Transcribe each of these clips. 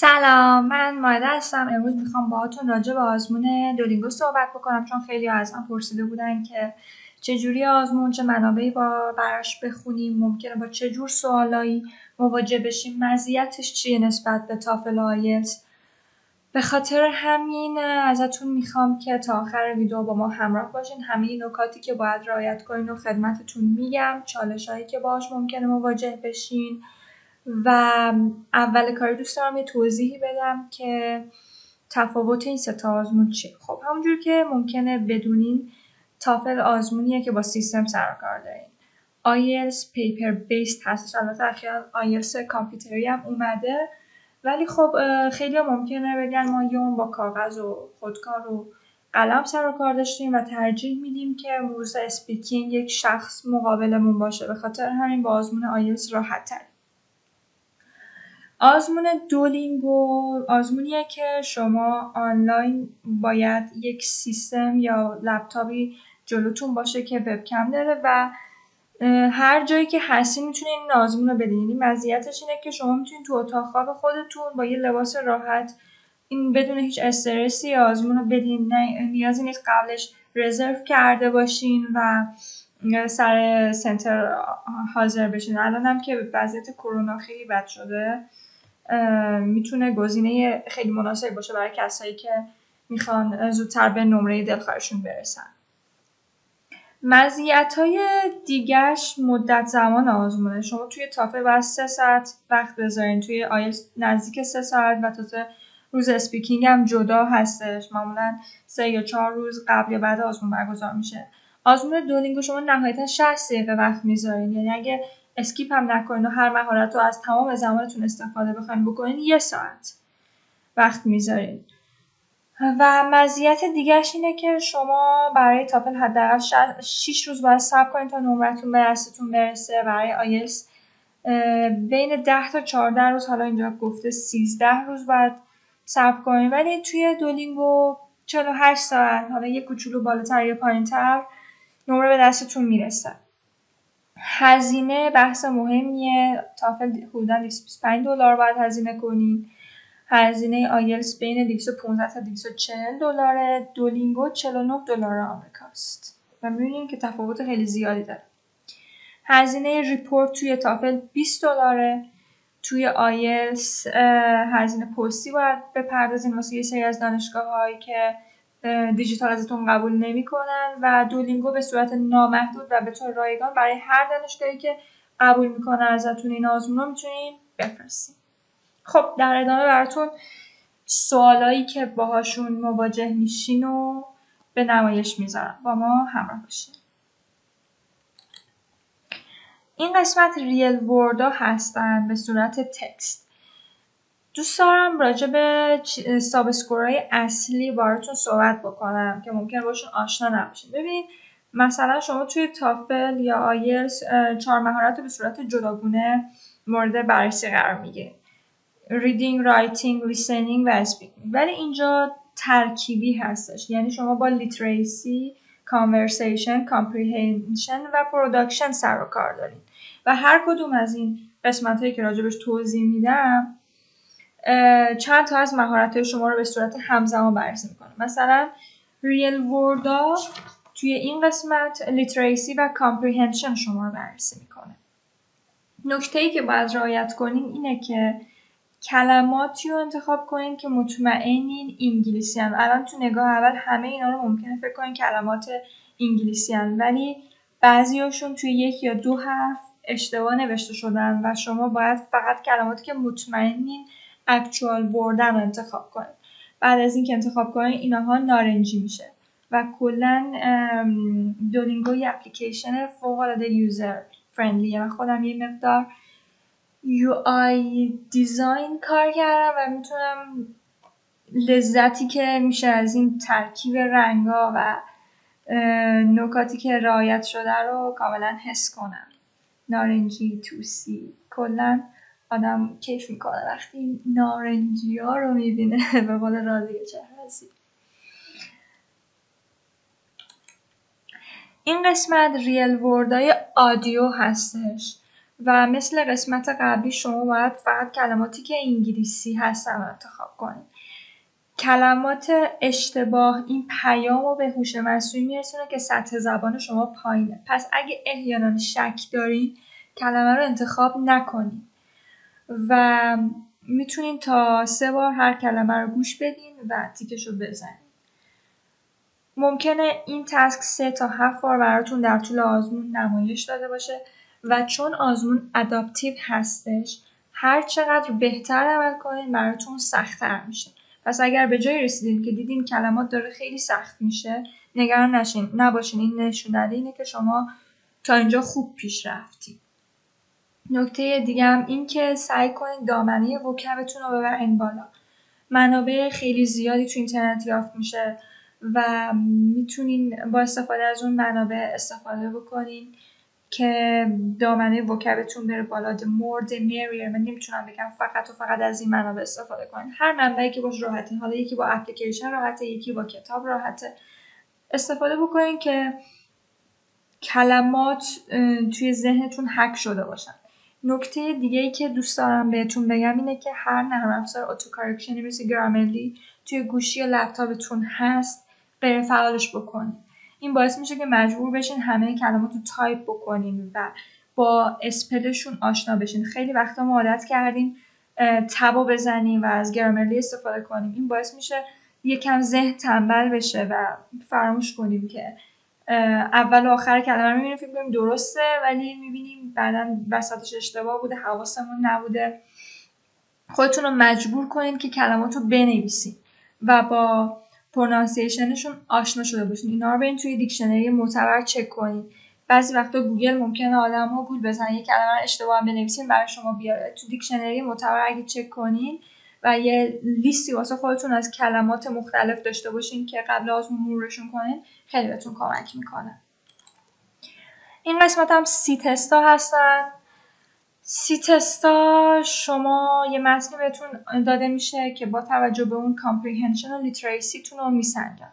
سلام، من مایده هستم. امروز میخوام باهاتون راجع به آزمون دولینگو صحبت بکنم چون خیلی از من پرسیده بودن که چجوری آزمون، چه منابعی براش بخونیم، ممکنه با چه جور سوالایی مواجه بشیم، مزیتش چیه نسبت به تافل و آیلتس. به خاطر همین ازتون میخوام که تا آخر ویدیو با ما همراه باشین. همه نکاتی که باید رعایت کنین و خدمتتون میگم، چالش‌هایی که باهاش ممکنه مواجه بشین. و اول کاری دوست دارم یه توضیحی بدم که تفاوت این سه تا آزمون چیه. خب همونجور که ممکنه بدونین، تافل آزمونیه که با سیستم سر و کار دارین. آیلتس پیپر بیسد هستش. البته اخیراً آیلتس کامپیوتری هم اومده، ولی خب خیلی ممکنه بگن ما یه با کاغذ و خودکار و قلم سر و کار داشتیم و ترجیح میدیم که موضوع اسپیکینگ یک شخص مقابلمون باشه. به خاطر همین با آزمون آیلتس راحت تر. آزمون دولینگو آزمونیه که شما آنلاین باید یک سیستم یا لپتاپی جلوتون باشه که وبکم داره و هر جایی که هستین میتونین این آزمون رو بدین. یعنی مزیتش اینه که شما میتونین تو اتاق خواب خودتون با یه لباس راحت، این بدون هیچ استرسی آزمون رو بدین. نه نیازی نیست قبلش رزرو کرده باشین و سر سنتر حاضر بشین. الان هم که وضعیت کرونا خیلی بد شده، میتونه گزینه خیلی مناسبی باشه برای کسایی که میخوان زودتر به نمره دلخواهشون برسن. مزیت‌های دیگه‌اش مدت زمان آزمونه. شما توی تافل باید 3 ساعت وقت بذارین، توی آیلتس نزدیک 3 ساعت و تازه روز اسپیکینگ هم جدا هستش. معمولا 3 یا 4 روز قبل یا بعد آزمون برگزار میشه. آزمون دولینگو شما نهایتا 60 دقیقه وقت میذارین، یعنی اگه اسکیپ هم نکنین و هر مهارت رو از تمام زمانتون استفاده بخواین بکنین 1 ساعت وقت میذارین. و مزیت دیگهش اینه که شما برای تافل حداقل 6 روز باید صبر کنید تا نمرتون به دستتون برسه. برای آیلتس بین 10 تا 14 روز، حالا اینجا گفته 13 روز باید صبر کنید، ولی توی دولینگو 48 ساعت، حالا یه کوچولو بالاتر یا پایینتر، نمره به دستتون میرسه. هزینه بحث مهمیه. تافل حدوداً $225 باید هزینه کنید. هزینه آیلتس بین 215 تا 240 دلاره. دولینگو $49 آمریکاست و می‌بینید که تفاوت خیلی زیادی داره. هزینه ریپورت توی تافل $20. توی آیلتس هزینه پستی باید بپردازین واسه یه سری از دانشگاه‌هایی که دیجیتال ازتون قبول نمی‌کنن و دولینگو به صورت نامحدود و به طور رایگان برای هر دانشگاهی که قبول می‌کنن ازتون این آزمون رو می‌تونین بفرستین. خب در ادامه براتون سوالایی که باهاشون مواجه میشین و به نمایش میذارم. با ما همراه باشین. این قسمت ریل وردا هستن به صورت تکست. دوست دارم راجع به ساب اسکورهای اصلی براتون صحبت بکنم که ممکن باشون آشنا نباشین. ببینید مثلا شما توی تافل یا آیلتس 4 مهارت رو به صورت جداگونه مورد بررسی قرار میگیرید: ریدینگ، رایتینگ، لیسنینگ و اسپیکینگ. ولی اینجا ترکیبی هستش، یعنی شما با لیتریسی، کانورسیشن، کامپریهنشن و پروداکشن سر و کار دارین و هر کدوم از این قسمت هایی که راجبش توضیح میدم چند تا از مهارت های شما رو به صورت همزمان بررسی میکنه. مثلا ریل وردا توی این قسمت لیتریسی و کامپریهنشن شما رو بررسی میکنه. نکته‌ای که باید رعایت کنین اینه که کلماتی رو انتخاب کنین که مطمئنین انگلیسی هن. الان تو نگاه اول همه اینا رو ممکنه فکر کنین کلمات انگلیسی هن، ولی بعضیاشون توی 1 یا 2 حرف اشتباه نوشته شدن و شما باید فقط کلماتی که مطمئنین اکچوال بردن رو انتخاب کنین. بعد از این که انتخاب کنین اینها نارنجی میشه و کلا دولینگو یه اپلیکیشن فوق‌العاده یوزر فرندلیه و خودم یه مقدار UI دیزاین کار کردم و میتونم لذتی که میشه از این ترکیب رنگا و نکاتی که رعایت شده رو کاملا حس کنم. نارنجی، توسی، کلا آدم کیف میکنه وقتی نارنجی ها رو میبینه. به قول راضیه چهرزی. این قسمت ریل وردای آدیو هستش و مثل قسمت قبلی شما باید فقط کلماتی که انگلیسی هستن رو انتخاب کنید. کلمات اشتباه این پیام رو به هوش مصنوعی میرسونه که سطح زبان شما پایینه. پس اگه احیانا شک دارین کلمه رو انتخاب نکنید و میتونین تا 3 بار هر کلمه رو گوش بدین و تیکش رو بزنین. ممکنه این تسک 3 تا 7 بار براتون در طول آزمون نمایش داده باشه و چون آزمون اداپتیو هستش هر چقدر بهتر عمل کنین براتون سخت‌تر میشه. پس اگر به جایی رسیدین که دیدین کلمات داره خیلی سخت میشه نگران نباشین. این نشون دهنده اینه که شما تا اینجا خوب پیش رفتین. نکته دیگه هم این که سعی کنین دامنه وکبتون رو ببرین بالا. منابع خیلی زیادی تو اینترنت یافت میشه و میتونین با استفاده از اون منابع استفاده بکنین که دامنه وکبتون بره بالا. The more the merrier. من نمیتونم بگم فقط از این منابع استفاده کنین. هر منبعی که باش راحتین. حالا یکی با اپلیکیشن راحته، یکی با کتاب راحته. استفاده بکنین که کلمات توی ذهنتون حک شده باشن. نکته دیگه‌ای که دوست دارم بهتون بگم اینه که هر نرم افزار اتوکارکشنی مثل گرامرلی توی گوشی یا لپتاپتون هست غیر فعالش بکنین. این باعث میشه که مجبور بشین همه کلمات رو تایپ بکنین و با اسپلشون آشنا بشین. خیلی وقتا ما عادت کردیم تبو بزنیم و از گرامرلی استفاده کنیم. این باعث میشه یکم ذهن تنبل بشه و فراموش کنیم که اول و آخر کلمه رو می‌بینیم فکر کنیم درسته ولی می‌بینیم بعداً وسطش اشتباه بوده، حواسمون نبوده. خودتون رو مجبور کنین که کلمات رو بنویسین و با پرونانسیشنشون آشنا شده باشین. اینا رو برین توی دیکشنری معتبر چک کنین. بعضی وقتا گوگل ممکنه آدم‌ها گول بزنن یه کلمه رو اشتباه بنویسین برای شما بیاره. تو دیکشنری معتبر اگه چک کنین و یه لیستی واسه خودتون از کلمات مختلف داشته باشین که قبل آزمون مرورشون کنین خیلی بهتون کمک میکنه. این قسمت هم سی تستا هستن. سی تستا شما یه متنی بهتون داده میشه که با توجه به اون کامپریهنشن و لیتریسیتون رو میسنجن.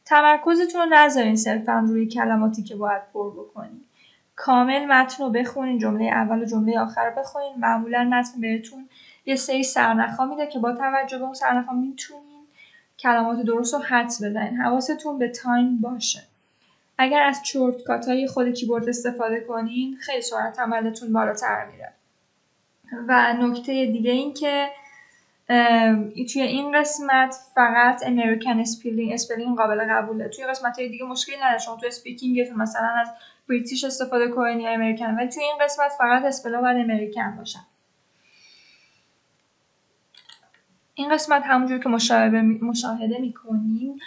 تمرکزتون رو نذارین صرفا روی کلماتی که باید پر بکنین. کامل متن رو بخونین، جمله اول و جمله آخر رو بخونین. معمولا متن بهتون یه سری سرنخ‌ها میده که با توجه به اون سرنخ‌ها میتونین کلمات درست رو حدس بزنین. حواستون به تایم باشه. اگر از شورتکات‌های خود کیبورد استفاده کنین خیلی سرعت عملتون بالاتر میره. و نکته دیگه این که توی این قسمت فقط امریکن اسپلینگ قابل قبوله. توی قسمت‌های دیگه مشکلی نداره. شما توی اسپیکینگتون مثلا از بریتیش استفاده کنین یا امریکن، ولی توی این قسمت فقط اسپل‌ها باید امریکن باشن. این قسمت همونجور که مشاهده می‌کنین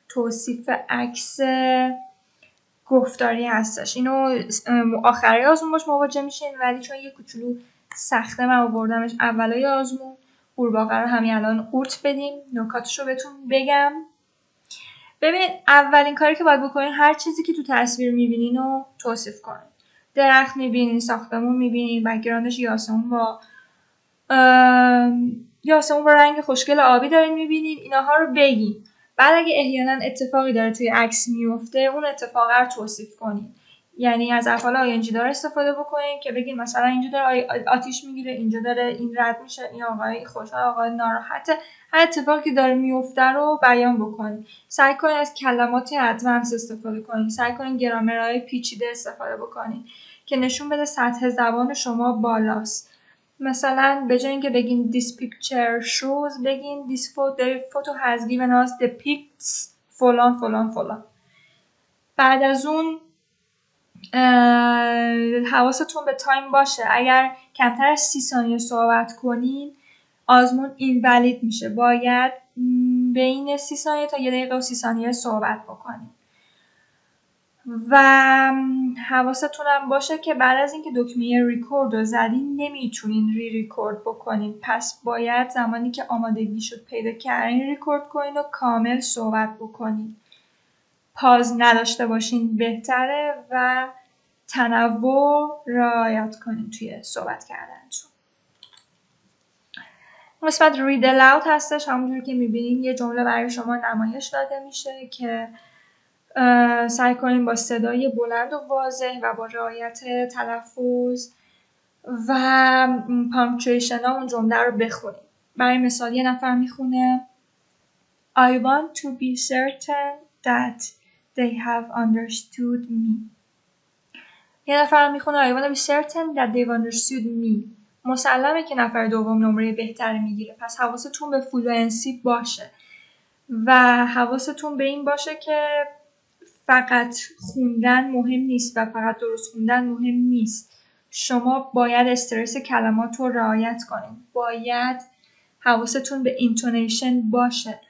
توصیف عکس گفتاری هستش. اینو آخری آزمون باش مواجه میشین ولی چون یه کوچولو سخته من آوردمش اولای آزمون قورباغه رو همین الان قورت بدیم. نکاتشو بهتون بگم. ببینید اولین کاری که باید بکنین هر چیزی که تو تصویر میبینین رو توصیف کنین. درخت میبینین، ساختمون میبینین، بک‌گراندش یاسمون با رنگ خوشگل آبی دارین میبینین. ایناها رو بگین. بعد اگه احیانا اتفاقی داره توی عکس میفته اون اتفاق رو توصیف کنین. یعنی از افعال آینجی داره استفاده بکنین که بگین مثلا اینجا داره آتیش میگیره، اینجا داره این رد میشه، این آقای خوشحال، آقای ناراحته. هر اتفاقی داره میفته رو بیان بکنین. سعی کنین از کلمات ادوانس استفاده کنین. سعی کنین گرامرهای پیچیده استفاده بکنین که نشون بده سطح زبان شما بالاست. مثلا به جای اینکه بگین this picture shows بگین this photo has given us depicts فلان فلان فلان. بعد از اون حواستون به تایم باشه. اگر کمتر از 30 ثانیه صحبت کنین آزمون اینوالید میشه. باید بین 30 ثانیه تا 1 دقیقه و 30 ثانیه صحبت بکنین. و حواستون هم باشه که بعد از اینکه دکمه ریکورد رو زدین نمیتونین ریکورد بکنین. پس باید زمانی که آمادگی شد پیدا کردین ریکورد کنین و کامل صحبت بکنین. پاز نداشته باشین بهتره و تنوع رعایت کنین توی صحبت کردنتون. قسمت read aloud هستش. همونجوری که میبینین یه جمله برای شما نمایش داده میشه که سعی کنین با صدای بلند و واضح و با رعایت تلفظ و پانکچویشن ها اون جمله رو بخونیم. برای مثال یه نفر میخونه I want to be certain that they have understood me. یه نفر میخونه I want to be certain that they've understood me. مسلمه که نفر دوم نمره بهتری میگیره. پس حواستون به فلوئنسی باشه و حواستون به این باشه که فقط خوندن مهم نیست و فقط درست خوندن مهم نیست. شما باید استرس کلمات رو رعایت کنید. باید حواستون به اینتونیشن باشه.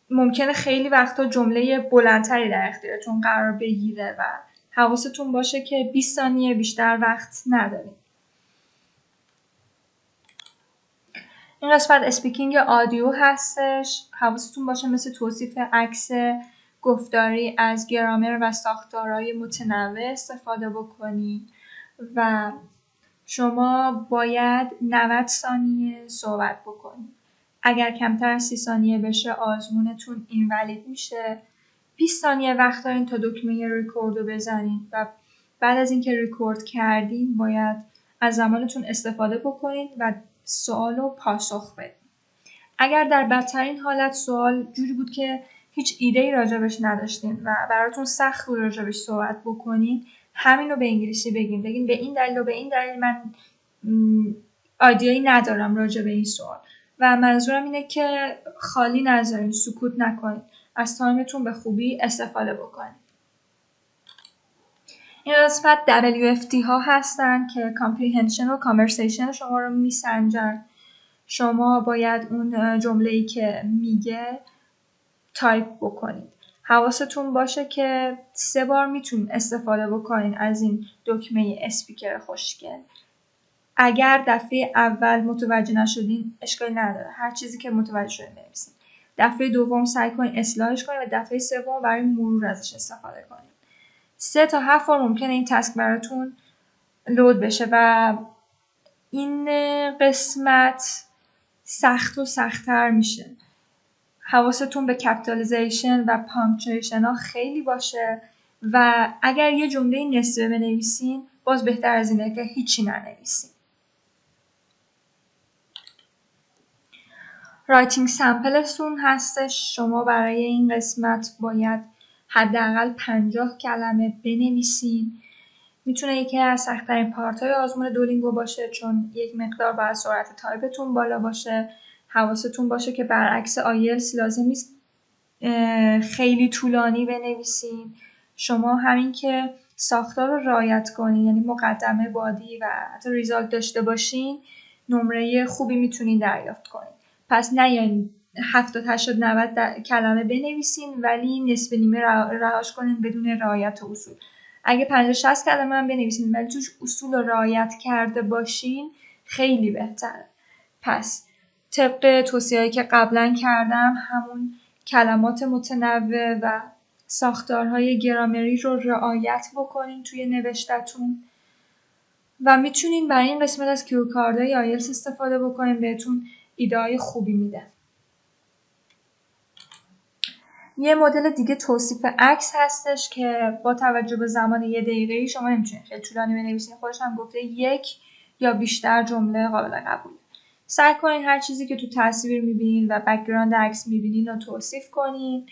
ممکنه خیلی وقتا جمله بلندتری در اختیارتون قرار بگیره و حواستون باشه که 20 ثانیه بیشتر وقت ندارید. این قسمت اسپیکینگ آدیو هستش. حواستون باشه مثل توصیف عکس گفتاری از گرامر و ساختارهای متنوع استفاده بکنید و شما باید 90 ثانیه صحبت بکنید. اگر کمتر از 30 ثانیه بشه آزمونتون اینوالید میشه. 20 ثانیه وقت دارین تا دکمه ریکورد رو بزنید و بعد از اینکه ریکورد کردین باید از زمانتون استفاده بکنید و سوال رو پاسخ بدید. اگر در بدترین حالت سوال جوری بود که هیچ ایده‌ای راجبش نداشتین و براتون سخت بود راجبش صحبت بکنین، همین رو به انگلیسی بگین. بگین به این دلیل و به این دلیل من ایده‌ای ندارم راجب این سوال و منظورم اینه که خالی نذارین، سکوت نکنین، از تایمتون به خوبی استفاده بکنین. این قسمت WFT ها هستن که comprehension و conversation شما رو میسنجن. شما باید اون جمله‌ای که میگه تایپ بکنید. حواستون باشه که 3 بار میتونید استفاده بکنین از این دکمه اسپیکر خوشگل. اگر دفعه اول متوجه نشدین اشکالی نداره. هر چیزی که متوجه شدین بنویسین. دفعه دوم سعی کنین اصلاحش کنین و دفعه سوم برای مرور ازش استفاده کنین. 3 تا 7 بار ممکنه این تسک براتون لود بشه و این قسمت سخت و سخت‌تر میشه. حواستون به کپیتالیزیشن و پانکچویشن ها خیلی باشه و اگر یه جمله نصفه بنویسین باز بهتر از اینه که هیچی ننویسین. رایتینگ سمپلتون هستش. شما برای این قسمت باید حداقل 50 کلمه بنویسین. میتونه یکی از سخت‌ترین پارت‌های آزمون دولینگو باشه چون یک مقدار باید سرعت تایپتون بالا باشه. حواستون باشه که برعکس آیلتس لازم نیست خیلی طولانی بنویسین. شما همین که ساختار رو رعایت کنین، یعنی مقدمه، بادی و حتی ریزالت داشته باشین، نمره خوبی میتونین دریافت کنین. پس نیاین 70 80 90 کلمه بنویسین ولی نصف نیمه رهاش کنین بدون رعایت اصول. اگه 50 60 کلمه هم بنویسین ولی توش اصول رو رعایت کرده باشین خیلی بهتره. پس طبق توصیه‌ای که قبلا کردم همون کلمات متنوع و ساختارهای گرامری رو رعایت بکنین توی نوشتتون و میتونین برای این قسمت از کیوکاردهای آیلتس استفاده بکنین. بهتون ایده‌های خوبی میده. یه مدل دیگه توصیف عکس هستش که با توجه به زمان 1 دقیقه‌ای شما نمیتونین خیلی طولانی بنویسین. خودش هم گفته 1 یا بیشتر جمله قابل قبوله. سعی کنین هر چیزی که تو تصویر میبینین و بک‌گراند عکس میبینین رو توصیف کنین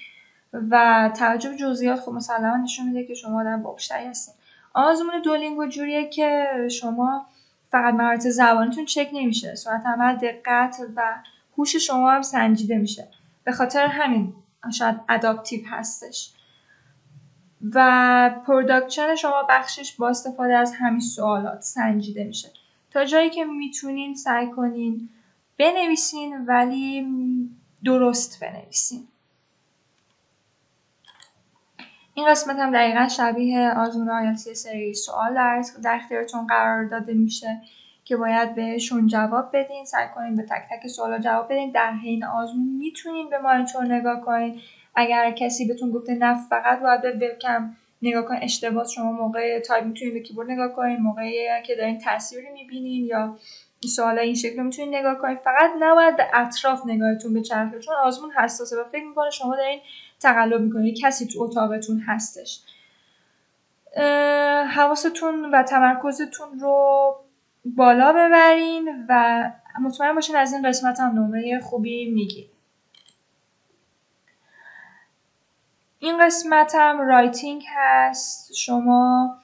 و توجه به جزئیات خب مسلما نشون میده که شما آدم باهوش‌تری هستین. آزمون دولینگو جوریه که شما فقط مهارت زبانتون چک نمیشه، سرعت عمل، دقت و هوش شما هم سنجیده میشه. به خاطر همین شاید اداپتیو هستش و پروداکشن شما بخشش با استفاده از همین سوالات سنجیده میشه. تا جایی که میتونین سعی کنین بنویسین ولی درست بنویسین. این قسمت هم دقیقا شبیه آزمون آیلتس سری سوال در اختیارتون قرار داده میشه که باید بهشون جواب بدین. سعی کنین به تک تک سوالا جواب بدین. در حین آزمون میتونین به مانیتور نگاه کنین. اگر کسی بهتون گفته نه فقط باید به وبکم نگاه کنین، اشتباه. شما موقع تایپ میتونین به کیبورد نگاه کنین، موقعی که دارین تصویری میبینین یا سوالا این شکلی میتونین نگاه کنین. فقط نباید به اطراف نگاهتون بچرخه چون آزمون حساسه و فکر میکنه شما دارین تقلب میکنید، کسی تو اتاقتون هستش. حواستون و تمرکزتون رو بالا ببرین و مطمئن باشین از این قسمت هم نمره خوبی میگیرین. این قسمت هم رایتینگ هست. شما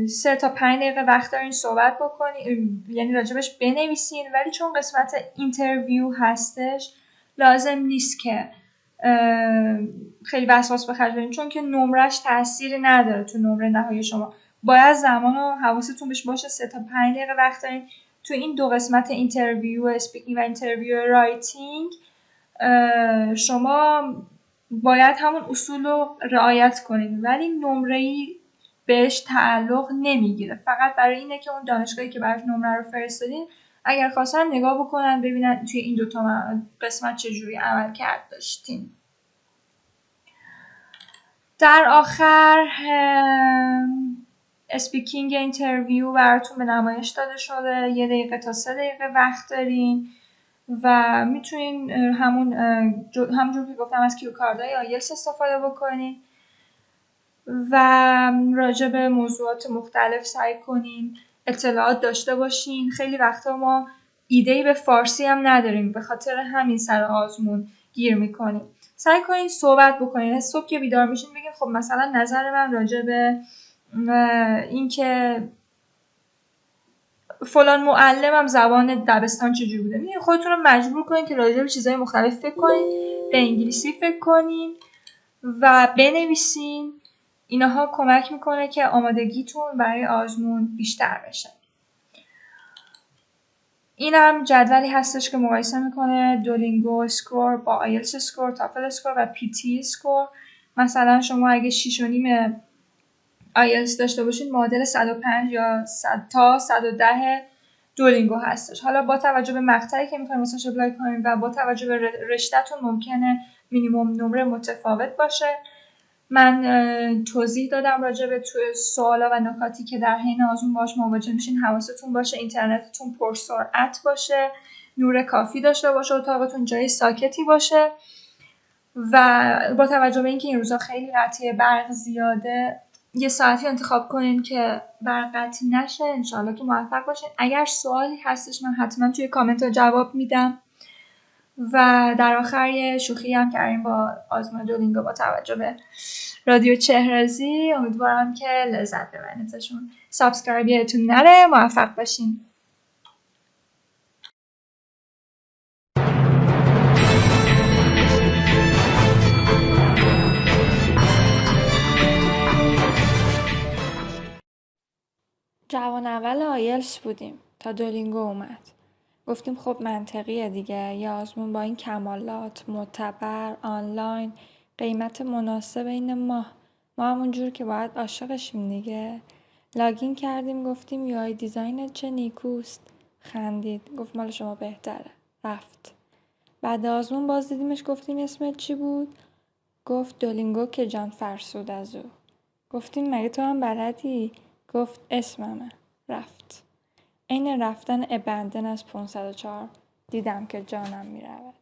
3 تا 5 دقیقه وقت دارین صحبت بکنین، یعنی راجبش بنویسین، ولی چون قسمت اینترویو هستش لازم نیست که خیلی وسواس به خرج بدین، چون که نمرش تأثیری نداره تو نمره نهایی شما. باید زمان رو حواستون بهش باشه. 3 تا 5 دقیقه وقت دارین تو این 2 قسمت اینترویو اسپیکینگ و اینترویو رایتینگ. شما باید همون اصول رو رعایت کنید، ولی نمره‌ای بهش تعلق نمیگیره. فقط برای اینه که اون دانشگاهی که براش نمره رو فرستادین اگر خواستن نگاه بکنن ببینن توی این 2 تا قسمت چجوری عمل کرد داشتین. در آخر اسپیکینگ اینترویو براتون به نمایش داده شده. 1 دقیقه تا 3 دقیقه وقت دارین و میتونین همونجور که گفتم از کیو کاردهای آیلتس استفاده بکنین و راجع به موضوعات مختلف سعی کنین اطلاعات داشته باشین. خیلی وقتا ما ایده‌ای به فارسی هم نداریم، به خاطر همین سر آزمون گیر میکنیم. سعی کنین صحبت بکنین. صبح که بیدار میشین بگین خب مثلا نظر من راجع به این که فلان معلمم زبان دبستان چجوری بوده. میگین خودتون رو مجبور کنین که راجع به چیزهای مختلف فکر کنین، به انگلیسی فکر کنین و بنویسین. اینها کمک میکنه که آمادگیتون برای آزمون بیشتر بشه. این هم جدولی هستش که مقایسه میکنه دولینگو اسکور با آیلتس اسکور، تافل اسکور و پی تی اسکور. مثلا شما اگه 6.5 آیلتس داشته باشین معادل 105 یا 100 تا 110 دولینگو هستش. حالا با توجه به مقطعی که میخوایم واسش اپلای کنیم و با توجه به رشته‌تون ممکنه مینیمم نمره متفاوت باشه. من توضیح دادم راجع به سوالا و نکاتی که در حین آزمون باهاش مواجه میشین. حواستون باشه اینترنتتون پرسرعت باشه، نور کافی داشته باشه، اتاقتون جای ساکتی باشه و با توجه به اینکه این روزا خیلی قطعی برق زیاده یه ساعتی انتخاب کنین که برق قطعی نشه. انشالله که موفق باشین. اگر سوالی هستش من حتما توی کامنت ها جواب میدم. و در آخر یه شوخی هم کردیم با آزمون دولینگو با توجه به رادیو چهرزی. امیدوارم که لذت ببرین ازشون. سابسکرایب یادتون نره. موفق باشین. جوان اول آیلتس بودیم تا دولینگو اومد. گفتیم خب منطقیه دیگه، یه آزمون با این کمالات، معتبر، آنلاین، قیمت مناسب این ما همون جور که باید عاشقشیم دیگه. لاگین کردیم گفتیم UI دیزاینت چه نیکوست. خندید گفت مال شما بهتره. رفت. بعد آزمون باز دیدیمش گفتیم اسمت چی بود؟ گفت دولینگو که جان فرسود از او. گفتیم مگه تو هم بلدی؟ گفت اسممه. رفت. عین رفتن ابندن از 504 دیدم که جانم میرود.